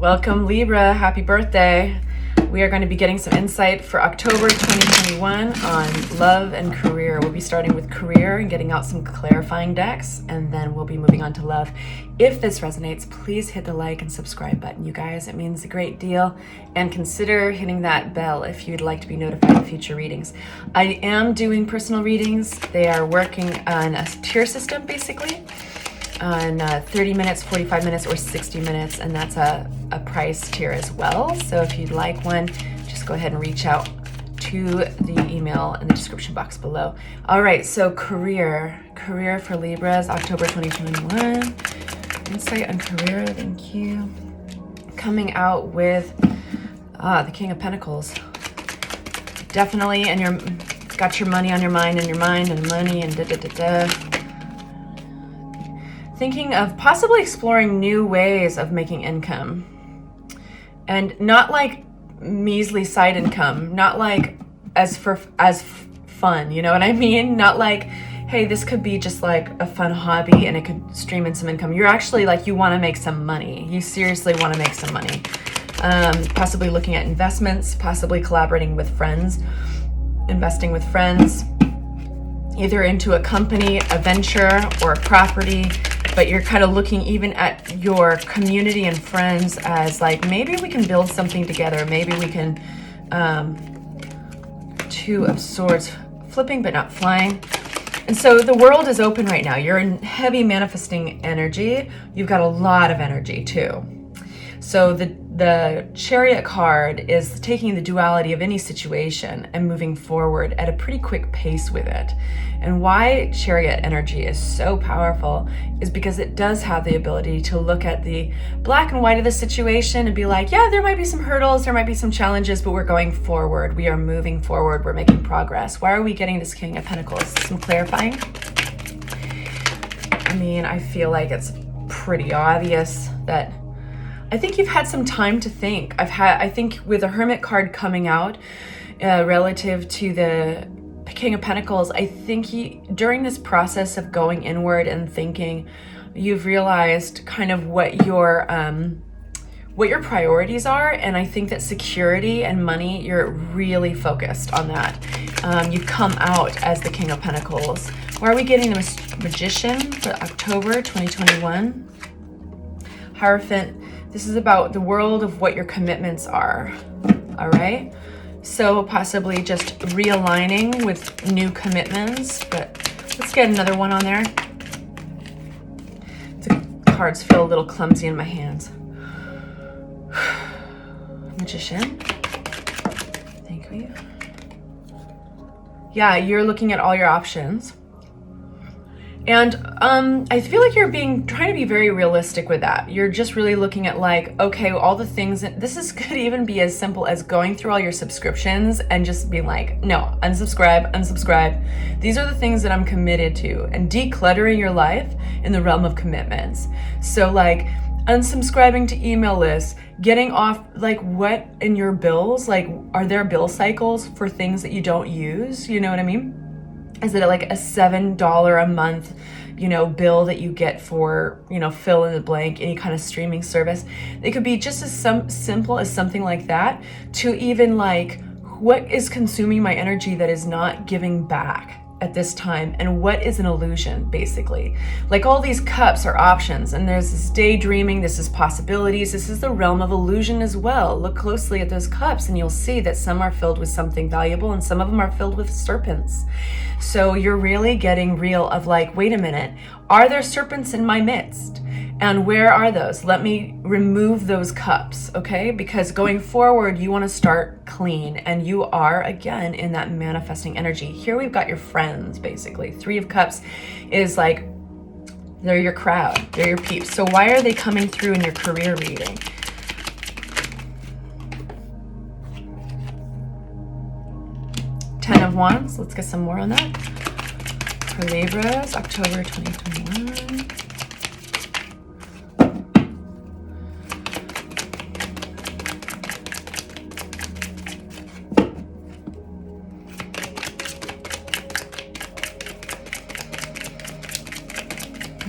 Welcome Libra, happy birthday. We are going to be getting some insight for October 2021 on love and career. We'll be starting with career and getting out some clarifying decks, and then we'll be moving on to love. If this resonates, please hit the like and subscribe button, you guys. It means a great deal. And consider hitting that bell if you'd like to be notified of future readings. I am doing personal readings. They are working on a tier system, basically, on 30 minutes, 45 minutes, or 60 minutes, and that's a price tier as well. So if you'd like one, just go ahead and reach out to the email in the description box below. All right, so career for Libras, October 2021. Insight on career, thank you. Coming out with the King of Pentacles. Definitely, and you're got your money on your mind, and money, and thinking of possibly exploring new ways of making income. And not like measly side income, not like as fun, you know what I mean? Not like, hey, this could be just like a fun hobby and it could stream in some income. You're actually like, you want to make some money. You seriously want to make some money. Possibly looking at investments, possibly collaborating with friends, investing with friends, either into a company, a venture, or a property. But you're kind of looking even at your community and friends as like, maybe we can build something together. Maybe we can, Two of Swords, flipping but not flying. And so the world is open right now. You're in heavy manifesting energy. You've got a lot of energy too. So the Chariot card is taking the duality of any situation and moving forward at a pretty quick pace with it. And why Chariot energy is so powerful is because it does have the ability to look at the black and white of the situation and be like, yeah, there might be some hurdles, there might be some challenges, but we're going forward. We are moving forward. We're making progress. Why are we getting this King of Pentacles? Some clarifying? I mean, I feel like it's pretty obvious that I think you've had some time to think. I think with the Hermit card coming out relative to the King of Pentacles, I think during this process of going inward and thinking, you've realized kind of what your priorities are. And I think that security and money, you're really focused on that. You've come out as the King of Pentacles. Why are we getting the Magician for October 2021? Hierophant. This is about the world of what your commitments are, all right? So possibly just realigning with new commitments, but let's get another one on there. The cards feel a little clumsy in my hands. Magician, thank you. Yeah, you're looking at all your options. And I feel like you're trying to be very realistic with that. You're just really looking at like, okay, all the things this could even be as simple as going through all your subscriptions and just being like, no, unsubscribe. These are the things that I'm committed to, and decluttering your life in the realm of commitments. So like unsubscribing to email lists, getting off, like what in your bills, like are there bill cycles for things that you don't use? You know what I mean? Is it like a $7 a month, bill that you get for, fill in the blank, any kind of streaming service? It could be just as simple as something like that, to even like, what is consuming my energy that is not giving back at this time, and what is an illusion, basically. Like all these cups are options, and there's this daydreaming, this is possibilities, this is the realm of illusion as well. Look closely at those cups and you'll see that some are filled with something valuable and some of them are filled with serpents. So you're really getting real of like, wait a minute, are there serpents in my midst? And where are those? Let me remove those cups, okay? Because going forward, you want to start clean, and you are, again, in that manifesting energy. Here we've got your friends, basically. Three of Cups is like, they're your crowd, they're your peeps. So why are they coming through in your career reading? Ten of Wands, let's get some more on that. For Libras, October 2021.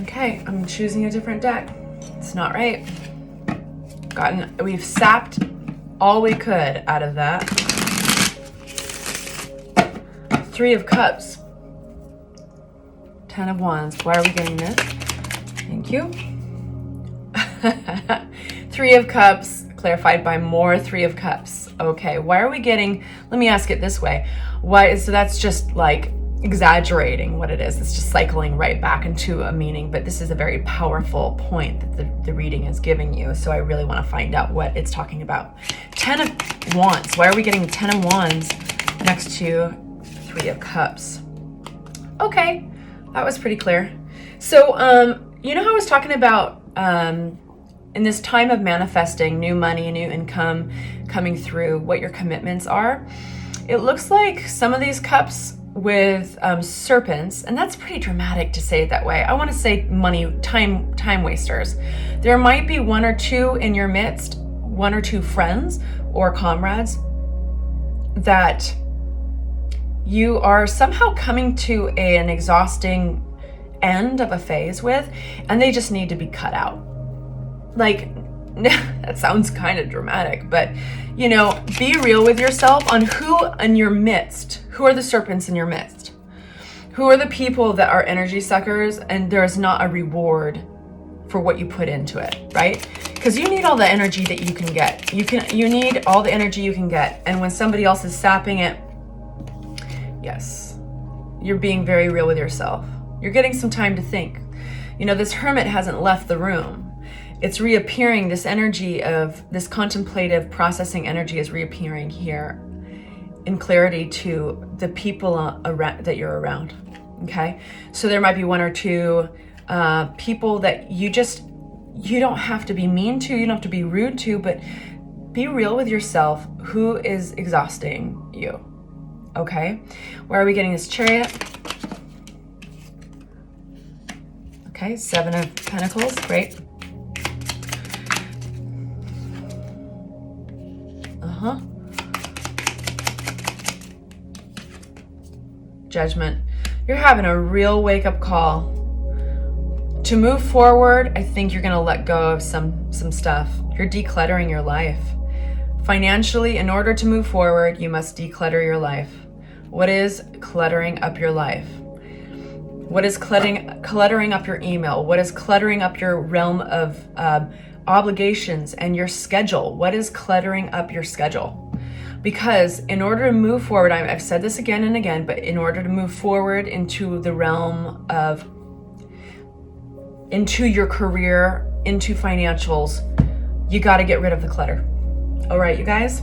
Okay, I'm choosing a different deck. It's not right. We've sapped all we could out of that. 3 of Cups. 10 of Wands. Why are we getting this? Thank you. 3 of Cups, clarified by more 3 of Cups. Okay, why are we getting, let me ask it this way. So that's just like exaggerating what it is. It's just cycling right back into a meaning, but this is a very powerful point that the reading is giving you. So I really want to find out what it's talking about. 10 of Wands. Why are we getting 10 of Wands next to 3 of Cups? Okay, that was pretty clear. So, you know how I was talking about in this time of manifesting new money, new income coming through, what your commitments are? It looks like some of these cups with serpents, and that's pretty dramatic to say it that way. I want to say money, time wasters. There might be 1 or 2 in your midst, 1 or 2 friends or comrades that you are somehow coming to an exhausting end of a phase with, and they just need to be cut out. Like, that sounds kind of dramatic, but you know, be real with yourself on who in your midst, who are the serpents in your midst, who are the people that are energy suckers, and there's not a reward for what you put into it, right? Because you need all the energy that you can get. You need all the energy you can get, and when somebody else is sapping it, yes, you're being very real with yourself. You're getting some time to think. You know, this hermit hasn't left the room. It's reappearing. This energy of this contemplative processing energy is reappearing here in clarity to the people around, that you're around. Okay, so there might be 1 or 2 people that you don't have to be mean to, you don't have to be rude to, but be real with yourself. Who is exhausting you? Okay, where are we getting this Chariot? Okay, 7 of Pentacles, great. Judgment. You're having a real wake-up call. To move forward, I think you're going to let go of some stuff. You're decluttering your life. Financially, in order to move forward, you must declutter your life. What is cluttering up your life? What is cluttering up your email? What is cluttering up your realm of obligations and your schedule? What is cluttering up your schedule? Because in order to move forward, I've said this again and again, but in order to move forward into the realm of, into your career, into financials, you got to get rid of the clutter. All right, you guys?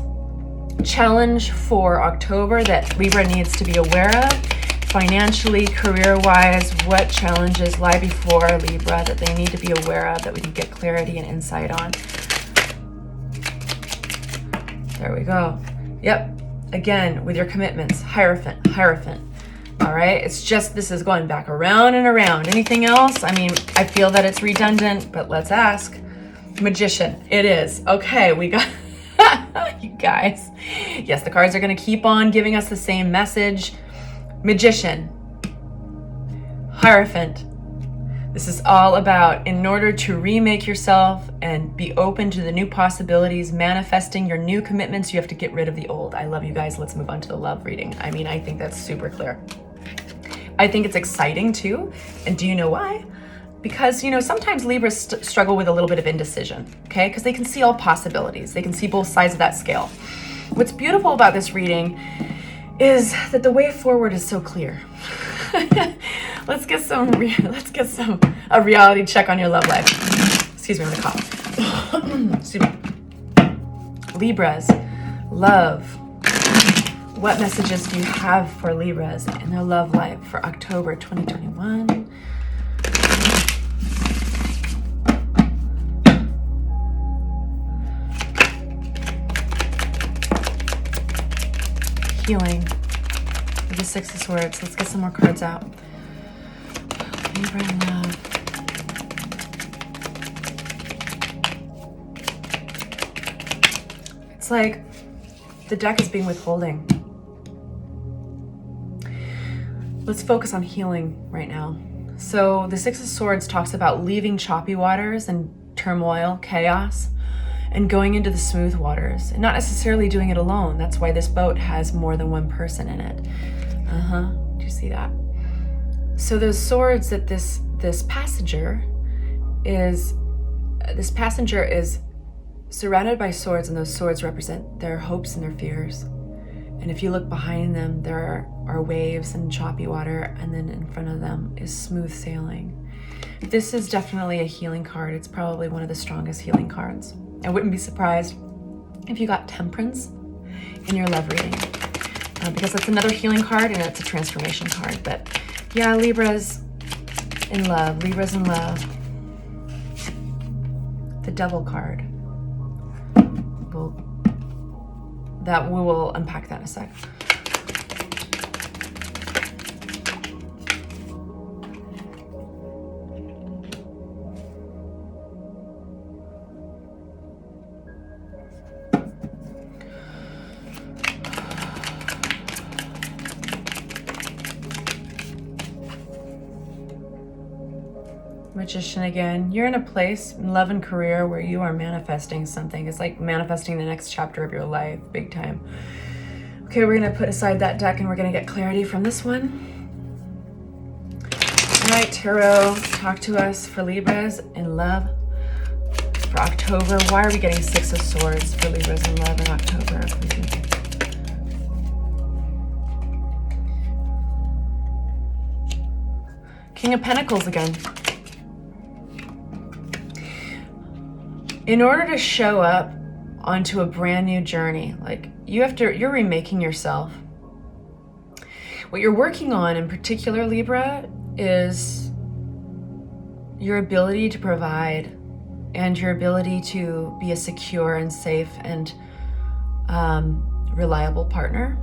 Challenge for October that Libra needs to be aware of. Financially, career-wise, what challenges lie before Libra that they need to be aware of, that we can get clarity and insight on. There we go. Yep. Again, with your commitments, Hierophant. All right. It's just, this is going back around and around. Anything else? I mean, I feel that it's redundant, but let's ask. Magician. It is. Okay. We got, you guys. Yes, the cards are going to keep on giving us the same message. Magician. Hierophant. This is all about, in order to remake yourself and be open to the new possibilities, manifesting your new commitments, you have to get rid of the old. I love you guys. Let's move on to the love reading. I mean, I think that's super clear. I think it's exciting too. And do you know why? Because, you know, sometimes Libras struggle with a little bit of indecision, okay? Because they can see all possibilities. They can see both sides of that scale. What's beautiful about this reading is that the way forward is so clear. Let's get a reality check on your love life. Excuse me, I'm gonna cough. Excuse me. Libras, love. What messages do you have for Libras in their love life for October 2021? Healing. With the 6 of Swords. Let's get some more cards out. Libra and love. It's like the deck is being withholding. Let's focus on healing right now. So the 6 of Swords talks about leaving choppy waters and turmoil, chaos, and going into the smooth waters, and not necessarily doing it alone. That's why this boat has more than one person in it. Do you see that? So those swords that this passenger is surrounded by swords, and those swords represent their hopes and their fears. And if you look behind them, there are waves and choppy water, and then in front of them is smooth sailing. This is definitely a healing card. It's probably one of the strongest healing cards. I wouldn't be surprised if you got Temperance in your love reading, because that's another healing card and it's a transformation card. But yeah, Libra's in love. Libra's in love. The Devil card. We will unpack that in a sec. Magician again. You're in a place in love and career where you are manifesting something. It's like manifesting the next chapter of your life, big time. Okay, we're gonna put aside that deck and we're gonna get clarity from this one. All right, Tarot, talk to us for Libras in love for October. Why are we getting Six of Swords for Libras in love in October? King of Pentacles again. In order to show up onto a brand new journey, like you're remaking yourself. What you're working on in particular, Libra, is your ability to provide and your ability to be a secure and safe and reliable partner.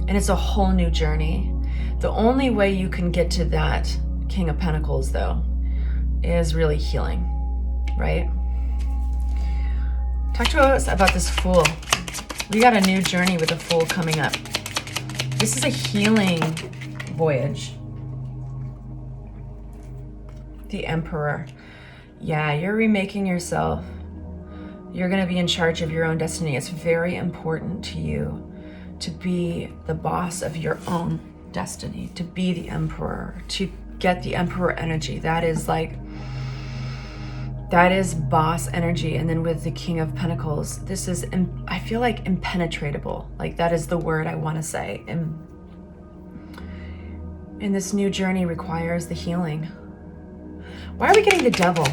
And it's a whole new journey. The only way you can get to that King of Pentacles, though, is really healing, right? Talk to us about this Fool. We got a new journey with the Fool coming up. This is a healing voyage. The Emperor. Yeah, you're remaking yourself. You're going to be in charge of your own destiny. It's very important to you to be the boss of your own destiny, to be the Emperor, to get the Emperor energy. That is boss energy. And then with the King of Pentacles, this is, I feel like, impenetrable. Like, that is the word I want to say. And this new journey requires the healing. Why are we getting the Devil?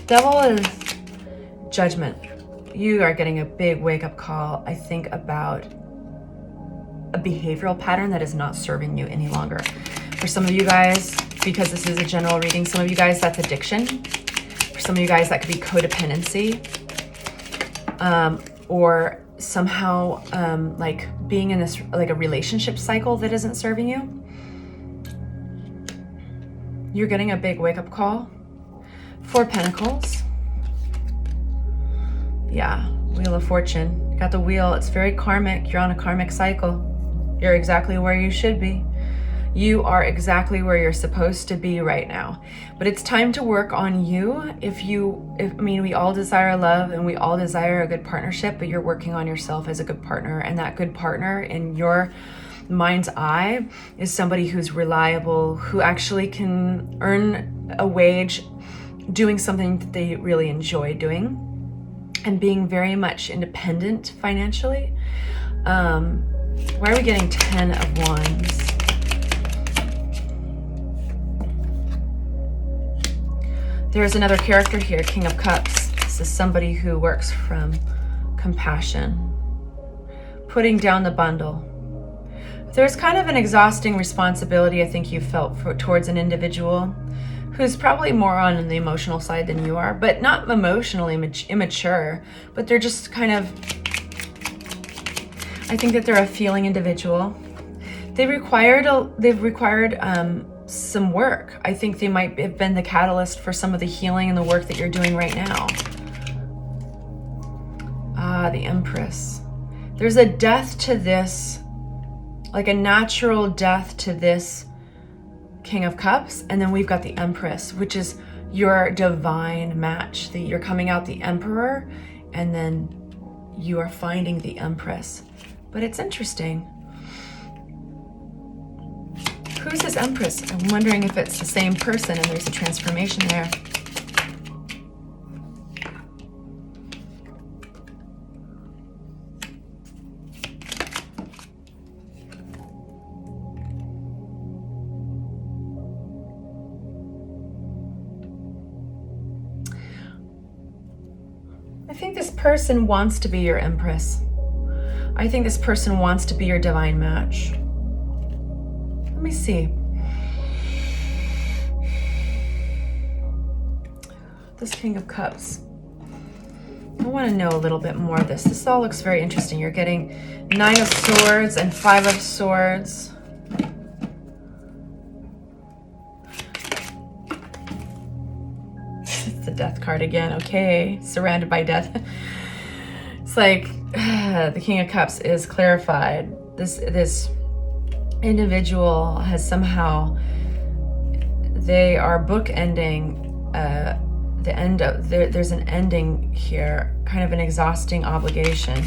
Devil is judgment. You are getting a big wake-up call, I think, about a behavioral pattern that is not serving you any longer. For some of you guys, because this is a general reading, some of you guys, that's addiction. For some of you guys, that could be codependency, or somehow like being in this, like a relationship cycle that isn't serving you. You're getting a big wake-up call. Four Pentacles. Yeah, Wheel of Fortune. Got the wheel. It's very karmic. You're on a karmic cycle. You're exactly where you should be. You are exactly where you're supposed to be right now. But it's time to work on you. I mean, we all desire love and we all desire a good partnership, but you're working on yourself as a good partner. And that good partner in your mind's eye is somebody who's reliable, who actually can earn a wage doing something that they really enjoy doing and being very much independent financially. Why are we getting 10 of Wands? There's another character here, King of Cups. This is somebody who works from compassion, putting down the bundle. There's kind of an exhausting responsibility I think you felt towards an individual who's probably more on the emotional side than you are, but not emotionally immature, but they're just kind of, I think that they're a feeling individual. They've required some work. I think they might have been the catalyst for some of the healing and the work that you're doing right now. The Empress. There's a death to this, like a natural death to this King of Cups, and then we've got the Empress, which is your divine match. You're coming out the Emperor, and then you are finding the Empress. But it's interesting. Who's this Empress? I'm wondering if it's the same person and there's a transformation there. I think this person wants to be your Empress. I think this person wants to be your divine match. Let me see. This King of Cups. I want to know a little bit more of this. This all looks very interesting. You're getting 9 of Swords and 5 of Swords. It's the Death card again. Okay, surrounded by death. It's like the King of Cups is clarified. This individual has somehow, they are bookending the end of, there's an ending here, kind of an exhausting obligation.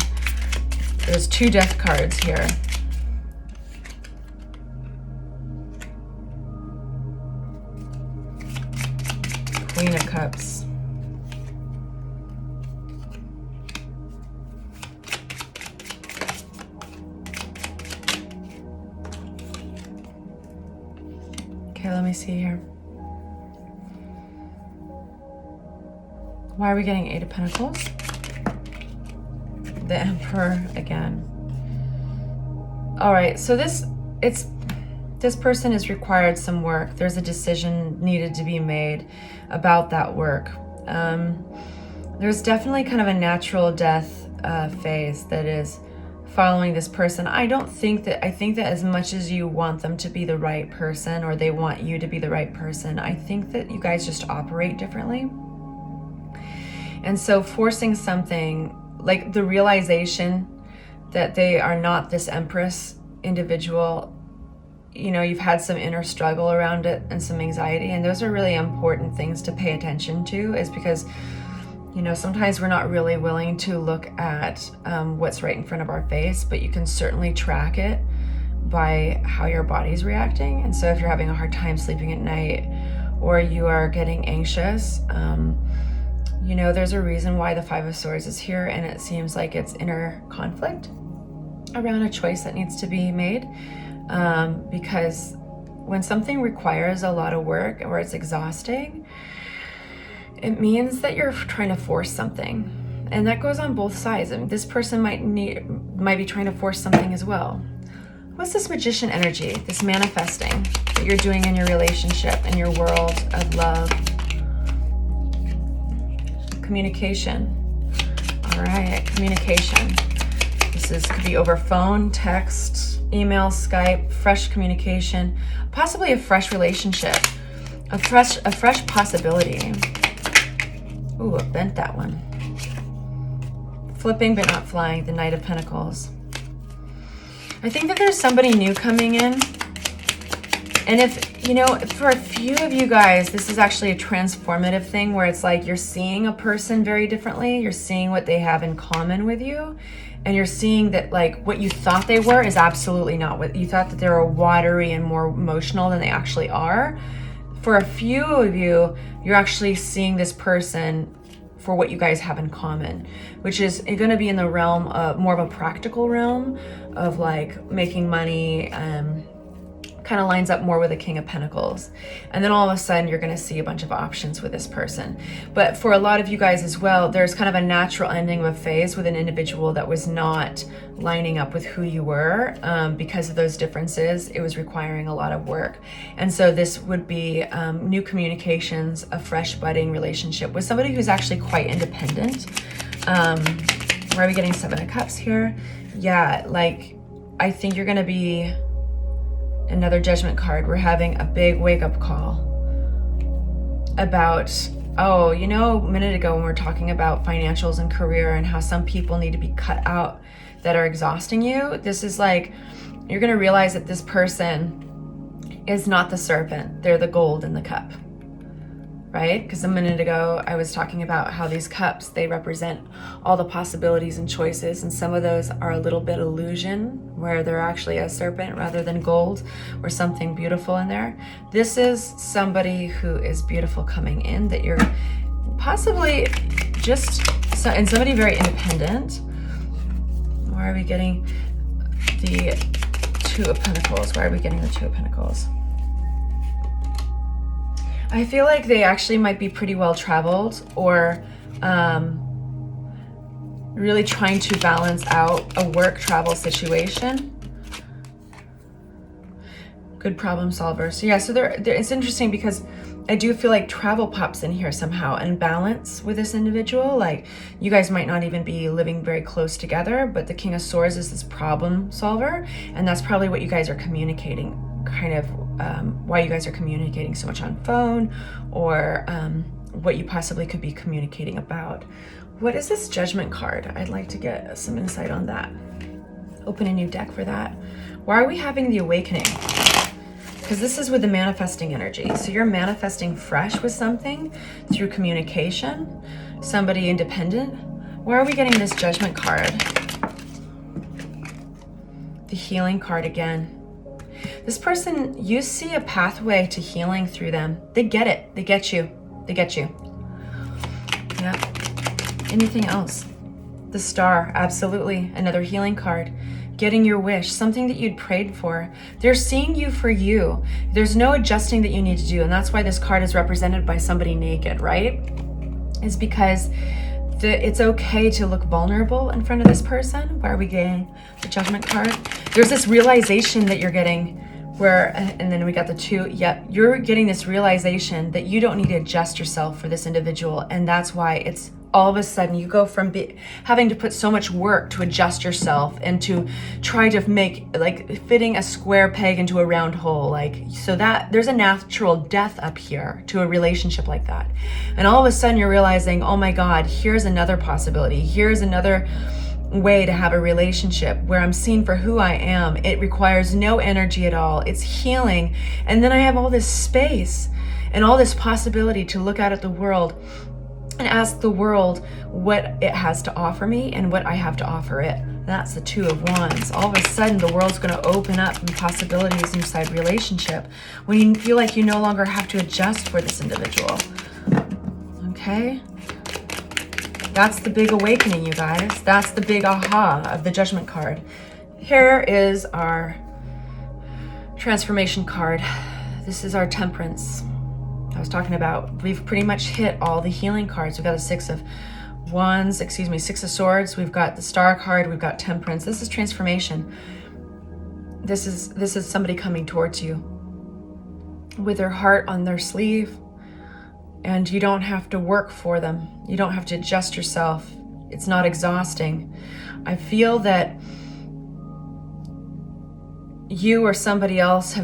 There's 2 death cards here. Queen of Cups. Okay, let me see here. Why are we getting 8 of Pentacles? The Emperor again. All right, so this person has required some work. There's a decision needed to be made about that work. There's definitely kind of a natural death phase that is following this person. I think that as much as you want them to be the right person, or they want you to be the right person, I think that you guys just operate differently. And so forcing something, like the realization that they are not this Empress individual, you know, you've had some inner struggle around it and some anxiety, and those are really important things to pay attention to, is because, you know, sometimes we're not really willing to look at what's right in front of our face, but you can certainly track it by how your body's reacting. And so if you're having a hard time sleeping at night, or you are getting anxious, you know, there's a reason why the 5 of Swords is here, and it seems like it's inner conflict around a choice that needs to be made. Because when something requires a lot of work or it's exhausting, it means that you're trying to force something. And that goes on both sides. I mean, this person might be trying to force something as well. What's this Magician energy, this manifesting that you're doing in your relationship, in your world of love? Communication. All right, communication. Could be over phone, text, email, Skype, fresh communication, possibly a fresh relationship, a fresh possibility. Ooh, I bent that one. Flipping but not flying, the Knight of Pentacles. I think that there's somebody new coming in. And if, you know, for a few of you guys, this is actually a transformative thing where it's like you're seeing a person very differently. You're seeing what they have in common with you. And you're seeing that, like, what you thought they were is absolutely not what you thought, that they were watery and more emotional than they actually are. For a few of you, you're actually seeing this person for what you guys have in common, which is going to be in the realm of more of a practical realm of like making money, kind of lines up more with the King of Pentacles. And then all of a sudden you're going to see a bunch of options with this person. But for a lot of you guys as well, there's kind of a natural ending of a phase with an individual that was not lining up with who you were, because of those differences. It was requiring a lot of work. And so this would be new communications, a fresh budding relationship with somebody who's actually quite independent. Why are we getting 7 of Cups here? Yeah, like, I think you're going to be another Judgment card. We're having a big wake-up call about, oh, you know, a minute ago when we were talking about financials and career and how some people need to be cut out that are exhausting you. This is like, you're going to realize that this person is not the serpent. They're the gold in the cup, right? Because a minute ago I was talking about how these cups, they represent all the possibilities and choices, and some of those are a little bit illusion, where they're actually a serpent rather than gold, or something beautiful in there. This is somebody who is beautiful coming in, that you're possibly just, and somebody very independent. Why are we getting the Two of Pentacles? Why are we getting the Two of Pentacles? I feel like they actually might be pretty well traveled, or really trying to balance out a work travel situation. Good problem solver. So yeah, so it's interesting because I do feel like travel pops in here somehow, and balance with this individual. Like, you guys might not even be living very close together, but the King of Swords is this problem solver, and that's probably what you guys are communicating, kind of why you guys are communicating so much on phone, or what you possibly could be communicating about. What is this Judgment card? I'd like to get some insight on that. Open a new deck for that. Why are we having the Awakening? Because this is with the manifesting energy. So you're manifesting fresh with something through communication, somebody independent. Why are we getting this Judgment card? The Healing card again. This person, you see a pathway to healing through them. They get it. They get you. They get you. Yeah. Anything else? The Star, absolutely. Another healing card. Getting your wish, something that you'd prayed for. They're seeing you for you. There's no adjusting that you need to do. And that's why this card is represented by somebody naked, right? Is because it's okay to look vulnerable in front of this person. Why are we getting the Judgment card? There's this realization that you're getting where, and then we got the Two. Yep, you're getting this realization that you don't need to adjust yourself for this individual. And that's why it's all of a sudden you go from having to put so much work to adjust yourself and to try to make, like, fitting a square peg into a round hole, like, so that there's a natural death up here to a relationship like that. And all of a sudden you're realizing, oh my God, here's another possibility. Here's another way to have a relationship where I'm seen for who I am. It requires no energy at all. It's healing. And then I have all this space and all this possibility to look out at the world and ask the world what it has to offer me and what I have to offer it. That's the Two of Wands. All of a sudden, the world's going to open up in possibilities inside relationship when you feel like you no longer have to adjust for this individual. Okay? That's the big awakening, you guys. That's the big aha of the Judgment card. Here is our transformation card. This is our Temperance. I was talking about, we've pretty much hit all the healing cards. We've got a Six of Wands, Six of Swords. We've got the Star card. We've got Temperance. This is transformation. This is somebody coming towards you with their heart on their sleeve, and you don't have to work for them. You don't have to adjust yourself. It's not exhausting. I feel that you or somebody else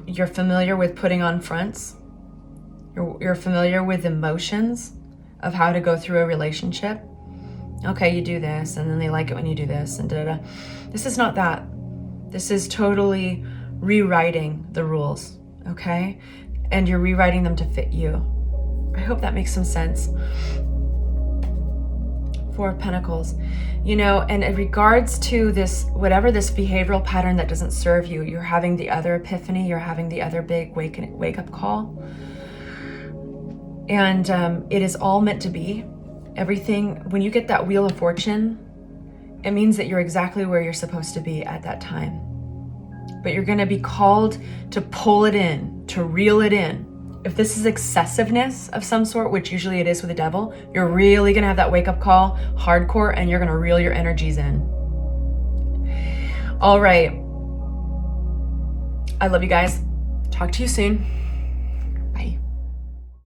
you're familiar with putting on fronts. You're familiar with emotions of how to go through a relationship. Okay, you do this, and then they like it when you do this, and da-da-da. This is not that. This is totally rewriting the rules, okay? And you're rewriting them to fit you. I hope that makes some sense. Four of Pentacles. You know, and in regards to this, whatever this behavioral pattern that doesn't serve you, you're having the other epiphany, you're having the other big wake-up call. And it is all meant to be. Everything, when you get that Wheel of Fortune, it means that you're exactly where you're supposed to be at that time. But you're going to be called to pull it in, to reel it in. If this is excessiveness of some sort, which usually it is with the devil, you're really going to have that wake-up call, hardcore, and you're going to reel your energies in. All right. I love you guys. Talk to you soon.